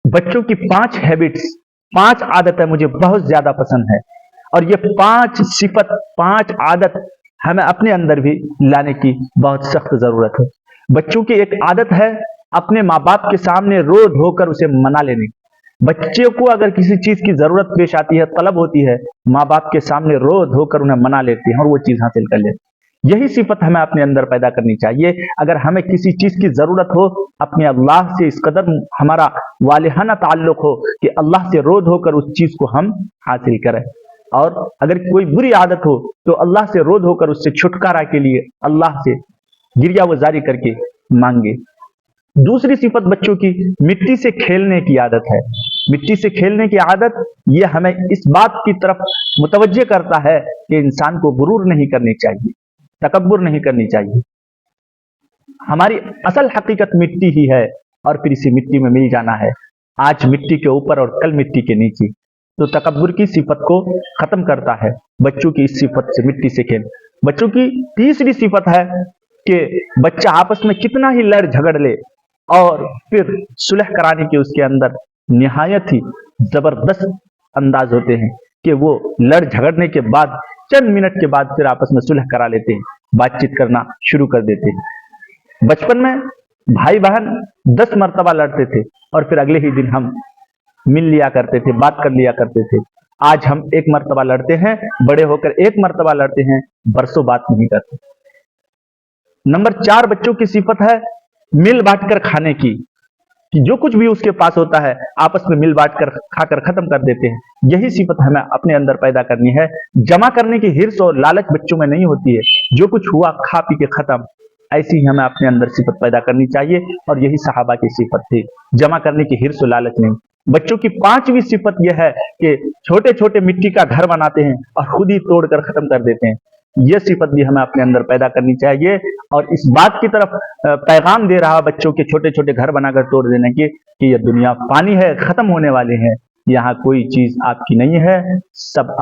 बच्चों की 5 हैबिट्स, 5 आदतें मुझे बहुत ज्यादा पसंद है, और ये 5 सिफत, 5 आदत हमें अपने अंदर भी लाने की बहुत सख्त जरूरत है। बच्चों की एक आदत है अपने माँ बाप के सामने रो धोकर उसे मना लेने। बच्चे को अगर किसी चीज की जरूरत पेश आती है, तलब होती है, माँ बाप के सामने रो धोकर उन्हें मना लेते हैं और वो चीज हासिल कर लेते हैं। यही सिफत हमें अपने अंदर पैदा करनी चाहिए। अगर हमें किसी चीज की जरूरत हो, अपने अल्लाह से इस कदर हमारा वालिहाना ताल्लुक हो कि अल्लाह से रो धोकर उस चीज को हम हासिल करें। और अगर कोई बुरी आदत हो तो अल्लाह से रो धोकर उससे छुटकारा के लिए अल्लाह से गिरिया वजारी करके मांगे। दूसरी सिफत बच्चों की मिट्टी से खेलने की आदत है। मिट्टी से खेलने की आदत ये हमें इस बात की तरफ मुतवज्जे करता है कि इंसान को गुरूर नहीं करनी चाहिए, तकब्बुर नहीं करनी चाहिए। हमारी असल हकीकत मिट्टी ही है और फिर इसी मिट्टी में मिल जाना है, आज मिट्टी के ऊपर और कल मिट्टी के नीचे। तो तकब्बुर की सिफत को खत्म करता है बच्चों की इस सिफत से, मिट्टी से खेल। बच्चों की तीसरी सिफत है कि बच्चा आपस में कितना ही लड़ झगड़ ले और फिर सुलह कराने के उसके अंदर निहायत ही जबरदस्त अंदाज होते हैं कि वो लड़ झगड़ने के बाद चंद मिनट के बाद फिर आपस में सुलह करा लेते हैं, बातचीत करना शुरू कर देते हैं। बचपन में भाई बहन 10 मरतबा लड़ते थे और फिर अगले ही दिन हम मिल लिया करते थे, बात कर लिया करते थे। आज हम 1 मरतबा लड़ते हैं, बड़े होकर 1 मरतबा लड़ते हैं, बरसों बात नहीं करते। नंबर 4 बच्चों की सिफत है मिल बांट कर खाने की, कि जो कुछ भी उसके पास होता है आपस में मिल बांट कर खाकर खत्म कर देते हैं। यही सिफत हमें अपने अंदर पैदा करनी है। जमा करने की हिर्स और लालच बच्चों में नहीं होती है, जो कुछ हुआ खा पी के खत्म, ऐसी ही हमें अपने अंदर सिफत पैदा करनी चाहिए। और यही सहाबा की सिफत थी, जमा करने की हिर्स और लालच नहीं। बच्चों की 5वीं सिफत यह है कि छोटे छोटे मिट्टी का घर बनाते हैं और खुद ही तोड़कर खत्म कर देते हैं। यह सिफत भी हमें अपने अंदर पैदा करनी चाहिए और इस बात की तरफ पैगाम दे रहा बच्चों के छोटे छोटे घर बनाकर तोड़ देने की कि यह दुनिया फानी है, खत्म होने वाले हैं, यहाँ कोई चीज आपकी नहीं है, सब